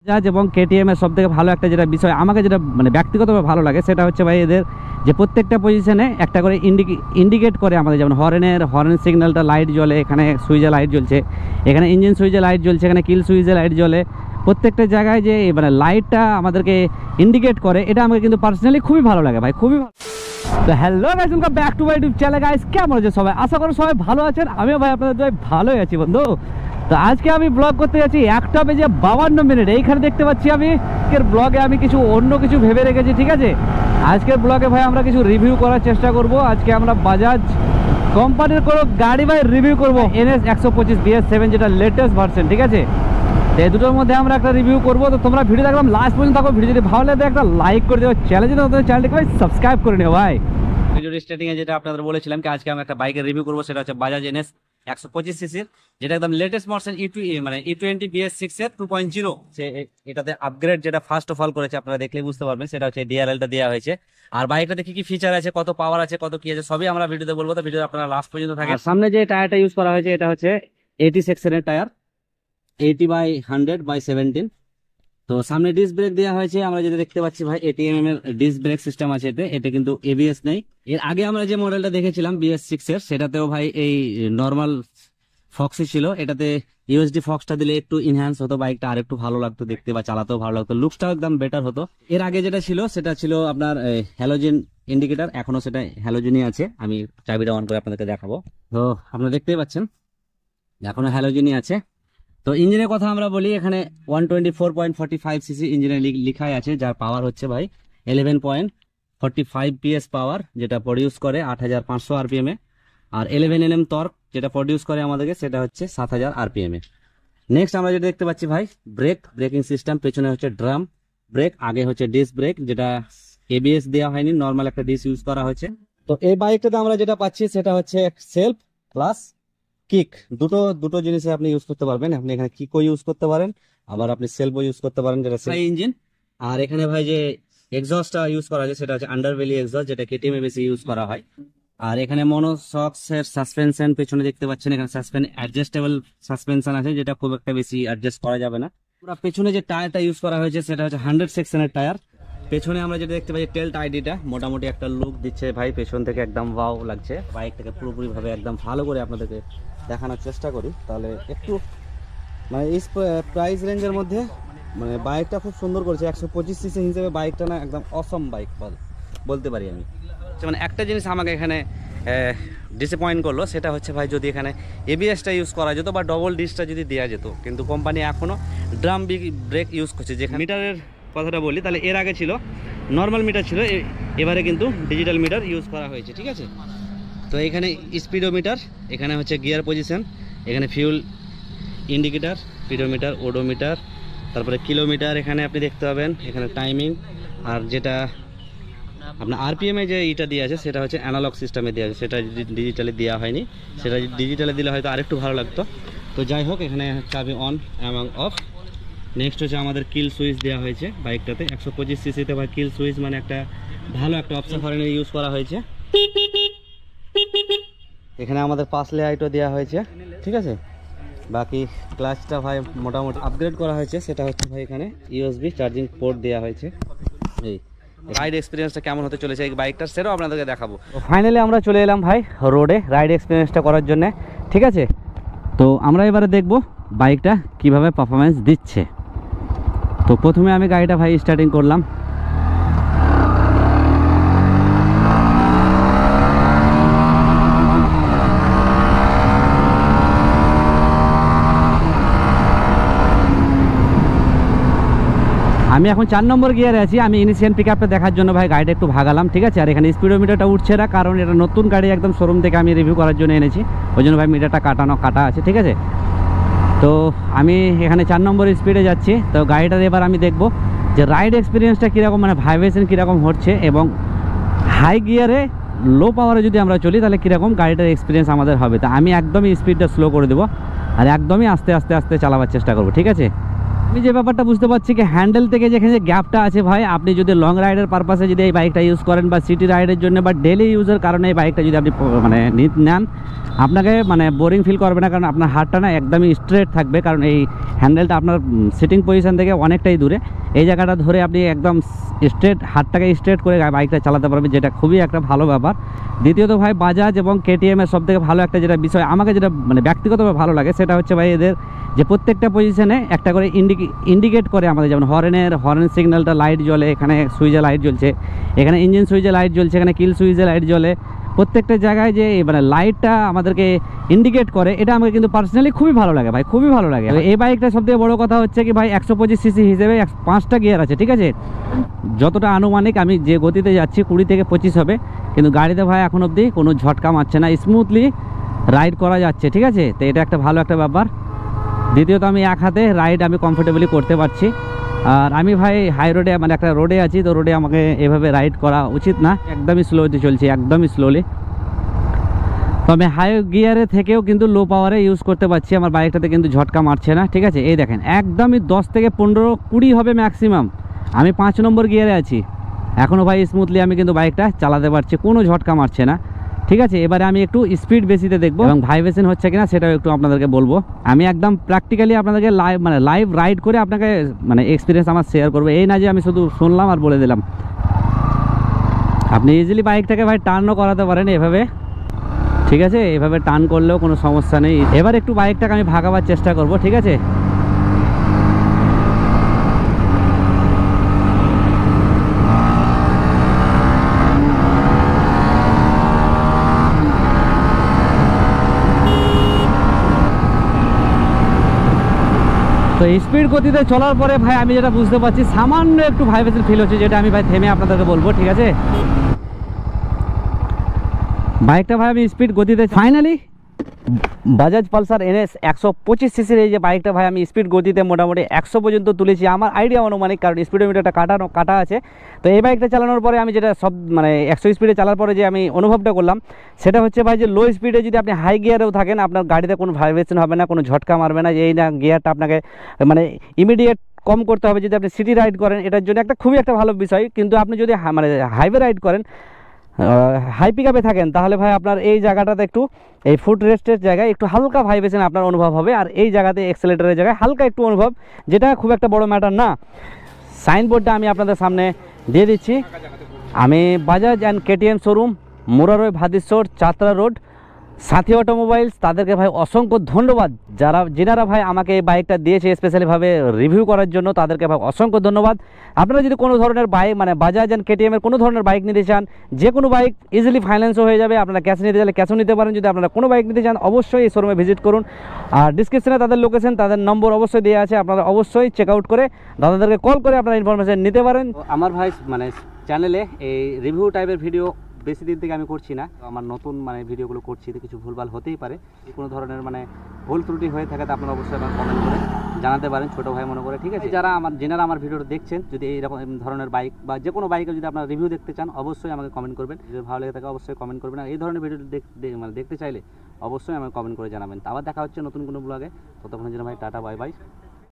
বাজাজ এবং কেটিএম এর সবথেকে ভালো একটা যেটা বিষয় আমাকে যেটা মানে ব্যক্তিগতভাবে ভালো লাগে সেটা হচ্ছে ভাই এদের যে প্রত্যেকটা পজিশনে একটা করে ইন্ডিকেট করে আমাদের, যেমন হর্ন সিগন্যালটা লাইট জ্বলে, এখানে সুইচে লাইট জ্বলছে, এখানে ইঞ্জিন সুইচে লাইট জ্বলছে, এখানে কিল সুইচে লাইট জ্বলে, প্রত্যেকটা জায়গায় যে মানে লাইটটা আমাদেরকে ইন্ডিকেট করে, এটা আমাকে কিন্তু পার্সোনালি খুবই ভালো লাগে ভাই, খুবই ভালো। তো hello guys, welcome back to my YouTube channel. Guys কেমন আছে সবাই? আশা করি সবাই ভালো আছেন, আমিও ভাই আপনাদের ভাই ভালোই আছি বন্ধু। তো আজকে আমি ব্লগ করতে যাচ্ছি 1:52। এইখানে দেখতে পাচ্ছি আমি আজকের ব্লগে আমি কিছু অন্য কিছু ভেবে রেখেছি, ঠিক আছে। আজকের ব্লগে ভাই আমরা কিছু রিভিউ করার চেষ্টা করব। আজকে আমরা বাজাজ কোম্পানির কোনো গাড়ি ভাই রিভিউ করব, NS 125 BS7 যেটা লেটেস্ট ভার্সন, ঠিক আছে। এই দুটোর মধ্যে আমরা একটা রিভিউ করবো। তো তোমরা ভিডিও দেখলাম লাস্ট পর্যন্ত থাকো। ভিডিও যদি ভালো লাগে একটা লাইক করে দেবো, চ্যানেলটিকে ভাই সাবস্ক্রাইব করে নিও ভাই। ভিডিও স্টার্টিংয়ে যেটা আপনাদের বলেছিলাম কি আজকে আমি একটা বাইকের রিভিউ করবো, সেটা হচ্ছে বাজাজ NS 125 সিসির, যেটা একদম লেটেস্ট ভার্সন মানে E20 BS6 এর 2.0। এটাতে আপগ্রেড যেটা ফার্স্ট অফ অল করেছে, আপনারা দেখলেই বুঝতে পারবেন, সেটা হচ্ছে DRL-টা দেওয়া হয়েছে। আর বাইকটাতে কি কি ফিচার আছে, কত পাওয়ার আছে, কত কি আছে, সবই আমরা ভিডিওতে বলবো। তো ভিডিও আপনারা লাস্ট পর্যন্ত থাকেন। সামনে যে টায়ারটা ইউজ করা হয়েছে এটা হচ্ছে 80 সেকশনের টায়ার, 80/100/17। তো সামনে ডিস্ক ব্রেক দেওয়া হয়েছে, আমরা যেটা দেখতে পাচ্ছি ভাই ATM এর ডিস্ক ব্রেক সিস্টেম আছে এতে কিন্তু ABS নেই। এর আগে আমরা যে মডেলটা দেখেছিলাম BS6 এর, সেটাতেও ভাই এই নর্মাল ফক্সই ছিল। এটাতে USD ফক্সটা দিলে একটু ইনহ্যান্স হতো, বাইকটা আর একটু ভালো লাগতো দেখতে বা চালাতেও ভালো লাগতো, লুকসটাও একদম বেটার হতো। এর আগে যেটা ছিল সেটা ছিল আপনার হ্যালোজেন ইন্ডিকেটর, এখনো সেটা হ্যালোজেনই আছে। আমি চাবিটা অন করে আপনাদেরকে দেখাবো। তো আপনারা দেখতেই পাচ্ছেন এখনো হ্যালোজেনই আছে। তো ইঞ্জিনের কথা আমরা বলি, এখানে 124.45 সিসি ইঞ্জিনের লিখাই আছে, যার পাওয়ার হচ্ছে ভাই 11.45 PS পাওয়ার, যেটা প্রডিউস করে 8500 RPM এ। আর 11 Nm টর্ক যেটা প্রডিউস করে আমাদেরকে, সেটা হচ্ছে 7000 RPM এ। নেক্সট আমরা যেটা দেখতে পাচ্ছি ভাই ব্রেকিং সিস্টেম, পেছনে হচ্ছে ড্রাম ব্রেক, আগে হচ্ছে ডিস্ক ব্রেক, যেটা ABS দেওয়া হয়নি, নর্মাল একটা ডিস্ক ইউজ করা হয়েছে। তো এই বাইকটাতে আমরা যেটা পাচ্ছি সেটা হচ্ছে সেলফ প্লাস কিক, দুটো জিনিসে আপনি ইউজ করতে পারবেন। আপনি এখানে কিকও ইউজ করতে পারেন, আবার আপনি সেলফও ইউজ করতে পারেন, যেটা ইঞ্জিন। আর এখানে ভাই যে এক্সস্টটা ইউজ করা হয়েছে সেটা হচ্ছে আন্ডারভেলি এক্সস্ট, যেটা KTM এ বেশি ইউজ করা হয়। আর এখানে মনোসক্স এর সাসপেনশন পেছনে দেখতে পাচ্ছেন, এখানে অ্যাডজাস্টেবল সাসপেনশন আছে, যেটা খুব একটা বেশি অ্যাডজাস্ট করা যাবে না। পুরো পেছনে যে টায়ারটা ইউজ করা হয়েছে সেটা হচ্ছে 100 সেকশনের টায়ার। পেছনে আমরা যেটা দেখতে পাচ্ছি টেল টাইডিটা মোটামুটি একটা লুক দিচ্ছে ভাই, পেছন থেকে একদম ওয়াও লাগছে। বাইকটাকে পুরোপুরি ভাবে একদম ভালো করে আপনাদেরকে দেখানোর চেষ্টা করি, তাহলে একটু মানে এই প্রাইস রেঞ্জের মধ্যে মানে বাইকটা খুব সুন্দর করেছে। 125 সিসি হিসেবে বাইকটা না একদম অসম বাইক বলতে পারি আমি। মানে একটা জিনিস আমাকে এখানে ডিসঅ্যাপয়েন্ট করলো, সেটা হচ্ছে ভাই যদি এখানে ABS-টা ইউজ করা যেত বা ডবল ডিস্কটা যদি দেওয়া যেত, কিন্তু কোম্পানি এখনও ড্রাম ব্রেক ইউজ করছে। যেখানে মিটারের কথাটা বলি, তাহলে এর আগে ছিল নর্মাল মিটার ছিল, এবারে কিন্তু ডিজিটাল মিটার ইউজ করা হয়েছে, ঠিক আছে। তো এখানে স্পিডোমিটার, এখানে হচ্ছে গিয়ার পজিশন, এখানে ফিউল ইন্ডিকেটার, স্পিডোমিটার, ওডোমিটার, তারপরে কিলোমিটার এখানে আপনি দেখতে পাবেন, এখানে টাইমিং। আর যেটা আপনার RPM এ যে এটা দেওয়া আছে সেটা হচ্ছে অ্যানালগ সিস্টেমে দেওয়া আছে, সেটা ডিজিটালি দেওয়া হয়নি। সেটা ডিজিটালি দিলে হয়তো আরেকটু ভালো লাগতো। তো যাই হোক, এখানে চাবি অন এবং অফ। নেক্সট হচ্ছে আমাদের কিল সুইচ দেওয়া হয়েছে বাইকটাতে। 125 সিসিতে বা কিল সুইচ মানে একটা ভালো একটা অপশন ফরেনে ইউজ করা হয়েছে। এখানে আমাদের পাস লাইটও দেওয়া হয়েছে, ঠিক আছে। বাকি ক্লাচটা ভাই মোটামুটি আপগ্রেড করা হয়েছে, সেটা হচ্ছে ভাই এখানে USB চার্জিং পোর্ট দেওয়া হয়েছে। এই রাইড এক্সপিরিয়েন্সটা কেমন হতে চলেছে এই বাইকটার, সেটাও আপনাদেরকে দেখাবো। ফাইনালি আমরা চলে এলাম ভাই রোডে রাইড এক্সপিরিয়েন্সটা করার জন্য, ঠিক আছে। তো আমরা এবারে দেখব বাইকটা কিভাবে পারফরমেন্স দিচ্ছে। তো প্রথমে আমি গাড়িটা ভাই স্টার্টিং করলাম। আমি এখন 4 নম্বর গিয়ারে আছি। আমি ইনিশিয়াল পিকআপটা দেখার জন্য ভাই গাড়িটা একটু ভাগালাম, ঠিক আছে। আর এখানে স্পিডোমিটারটা উঠছে না, কারণ এটা নতুন গাড়ি, একদম শোরুম থেকে আমি রিভিউ করার জন্য এনেছি, ওই জন্য ভাই মিটারটা কাটা আছে, ঠিক আছে। তো আমি এখানে 4 নম্বর স্পিডে যাচ্ছি। তো গাড়িটার এবার আমি দেখব যে রাইড এক্সপিরিয়েন্সটা কীরকম, মানে ভাইব্রেশন কীরকম হচ্ছে, এবং হাই গিয়ারে লো পাওয়ারে যদি আমরা চলি তাহলে কীরকম গাড়িটার এক্সপিরিয়েন্স আমাদের হবে। তা আমি একদমই স্পিডটা স্লো করে দেবো আর একদমই আস্তে আস্তে চালাবার চেষ্টা করব, ঠিক আছে। আমি যে ব্যাপারটা বুঝতে পারছি কি হ্যান্ডেল থেকে যেখানে যে গ্যাপটা আছে ভাই, আপনি যদি লং রাইডের পারপাসে যদি এই বাইকটা ইউজ করেন বা সিটি রাইডের জন্য বা ডেলি ইউজের কারণে এই বাইকটা যদি আপনি মানে নেন, আপনাকে মানে বোরিং ফিল করবে না, কারণ আপনার হাতটা না একদমই স্ট্রেট থাকবে, কারণ এই হ্যান্ডেলটা আপনার সিটিং পজিশন থেকে অনেকটাই দূরে। এই জায়গাটা ধরে আপনি একদম স্ট্রেট হাতটাকে স্ট্রেট করে বাইকটা চালাতে পারবেন, যেটা খুবই একটা ভালো ব্যাপার। দ্বিতীয়ত ভাই বাজাজ এবং কেটিএমের সব থেকে ভালো একটা যেটা বিষয় আমাকে যেটা মানে ব্যক্তিগতভাবে ভালো লাগে, সেটা হচ্ছে ভাই এদের যে প্রত্যেকটা পজিশনে একটা করে ইন্ডিকেট করে আমাদের, যেমন হর্ন সিগন্যালটা লাইট জ্বলে, এখানে সুইচে লাইট জ্বলছে, এখানে ইঞ্জিন সুইচে লাইট জ্বলছে, এখানে কিল সুইচে লাইট জ্বলে, প্রত্যেকটা জায়গায় যে মানে লাইটটা আমাদেরকে ইন্ডিকেট করে, এটা আমাকে কিন্তু পার্সোনালি খুবই ভালো লাগে ভাই, খুবই ভালো লাগে। এই বাইকটা সবথেকে বড় কথা হচ্ছে কি ভাই 125 সিসি হিসেবে 5টা গিয়ার আছে, ঠিক আছে। যতটা আনুমানিক আমি যে গতিতে যাচ্ছি 20 থেকে 25 হবে, কিন্তু গাড়িতে ভাই এখন অবধি কোনো ঝটকা মারছে না, স্মুথলি রাইড করা যাচ্ছে, ঠিক আছে। তো এটা একটা ভালো একটা ব্যাপার। দ্বিতীয়ত আমি এক হাতে রাইড আমি কমফোর্টেবলি করতে পারছি। আর আমি ভাই হাই রোডে মানে একটা রোডে আছি, তো রোডে আমাকে এভাবে রাইড করা উচিত না, একদমই স্লোতে চলছি, একদমই স্লোলি। তো আমি হাই গিয়ারে থেকেও কিন্তু লো পাওয়ারে ইউজ করতে পারছি, আমার বাইকটাতে কিন্তু ঝটকা মারছে না, ঠিক আছে। এই দেখেন একদমই 10 থেকে 15-20 হবে ম্যাক্সিমাম, আমি 5 নম্বর গিয়ারে আছি, এখনও ভাই স্মুথলি আমি কিন্তু বাইকটা চালাতে পারছি, কোনো ঝটকা মারছে না, ঠিক আছে। এবারে আমি একটু স্পিড বেশিতে দেখবো এবং ভাইব্রেশন হচ্ছে কিনা সেটাও একটু আপনাদেরকে বলবো। আমি একদম প্র্যাকটিক্যালি আপনাদেরকে লাইভ রাইড করে আপনাকে মানে এক্সপিরিয়েন্স আমার শেয়ার করবো, এই না যে আমি শুধু শুনলাম আর বলে দিলাম। আপনি ইজিলি বাইকটাকে ভাই টার্নও করাতে পারেন এভাবে, ঠিক আছে, এভাবে টার্ন করলেও কোনো সমস্যা নেই। এবার একটু বাইকটাকে আমি ভাগাবার চেষ্টা করব, ঠিক আছে। তো স্পিড গতিতে চলার পরে ভাই আমি যেটা বুঝতে পারছি সামান্য একটু ভাইব্রেশন ফিল হচ্ছে, যেটা আমি ভাই থেমে আপনাদেরকে বলবো, ঠিক আছে। বাইকটা ভাই আমি স্পিড গতিতে ফাইনালি বাজাজ পালসার NS 125 সিসির এই যে বাইকটা ভাই আমি স্পিড গতিতে মোটামুটি 100 পর্যন্ত তুলেছি, আমার আইডিয়া অনুমানিক, কারণ স্পিডোমিটারটা কাটা আছে। তো এই বাইকটা চালানোর পরে আমি যেটা সব মানে 100 স্পিডে চালার পরে যে আমি অনুভবটা করলাম, সেটা হচ্ছে ভাই যে লো স্পিডে যদি আপনি হাই গিয়ারেও থাকেন, আপনার গাড়িতে কোনো ভাইব্রেশন হবে না, কোনো ঝটকা মারবে না, এই না গিয়ারটা আপনাকে মানে ইমিডিয়েট কম করতে হবে যদি আপনি সিটি রাইড করেন, এটার জন্য একটা খুবই একটা ভালো বিষয়। কিন্তু আপনি যদি মানে হাইওয়ে রাইড করেন, হাই পিক আপে থাকেন, তাহলে ভাই আপনার এই জায়গাটাতে একটু এই ফুট রেস্টের জায়গায় একটু হালকা ভাইব্রেশন আপনার অনুভব হবে, আর এই জায়গাতে এক্সেলেটরের জায়গায় হালকা একটু অনুভব, যেটা খুব একটা বড় ম্যাটার না। সাইনবোর্ডটা আমি আপনাদের সামনে দিয়ে দিচ্ছি। আমি Bajaj and KTM showroom, Murarai Bhadishwar, Chatra road, Sathi automobiles, তাদেরকে ভাই অসংখ্য ধন্যবাদ। যেনারা ভাই আমাকে এই বাইকটা দিয়েছে স্পেশালিভাবে রিভিউ করার জন্য, তাদেরকে ভাই অসংখ্য ধন্যবাদ। আপনারা যদি কোনো ধরনের বাইক মানে বাজাজ অ্যান্ড কেটিএমের কোনো ধরনের বাইক নিতে চান, যে কোনো বাইক ইজিলি ফাইন্যান্সও হয়ে যাবে, আপনারা ক্যাশ নিতে চাইলে ক্যাশও নিতে পারেন। যদি আপনারা কোনো বাইক নিতে চান অবশ্যই এই শোরুমে ভিজিট করুন, আর ডিসক্রিপশনে তাদের লোকেশন, তাদের নম্বর অবশ্যই দেওয়া আছে, আপনারা অবশ্যই চেক আউট করে দাদাদেরকে কল করে আপনারা ইনফরমেশন নিতে পারেন। আমার ভাই মানে চ্যানেলে এই রিভিউ টাইপের ভিডিও বেশি দিন থেকে আমি করছি না, আমার নতুন মানে ভিডিওগুলো করছি, তো কিছু ভুলভাল হতেই পারে, কোনো ধরনের মানে ভুল ত্রুটি হয়ে থাকে, তো আপনারা অবশ্যই আমার কমেন্ট করে জানাতে পারেন, ছোটো ভাই মনে করে, ঠিক আছে। যেনারা আমার ভিডিওটা দেখছেন, যদি এইরকম ধরনের বাইক বা যে কোনো বাইকের যদি আপনারা রিভিউ দেখতে চান, অবশ্যই আমাকে কমেন্ট করবেন, যদি ভালো লেগে থাকে অবশ্যই কমেন্ট করবেন, আর এই ধরনের ভিডিও মানে দেখতে চাইলে অবশ্যই আমাকে কমেন্ট করে জানাবেন। তো আবার দেখা হচ্ছে নতুন কোনো ব্লগে, ততক্ষণের জন্য ভাই টাটা বাই বাই।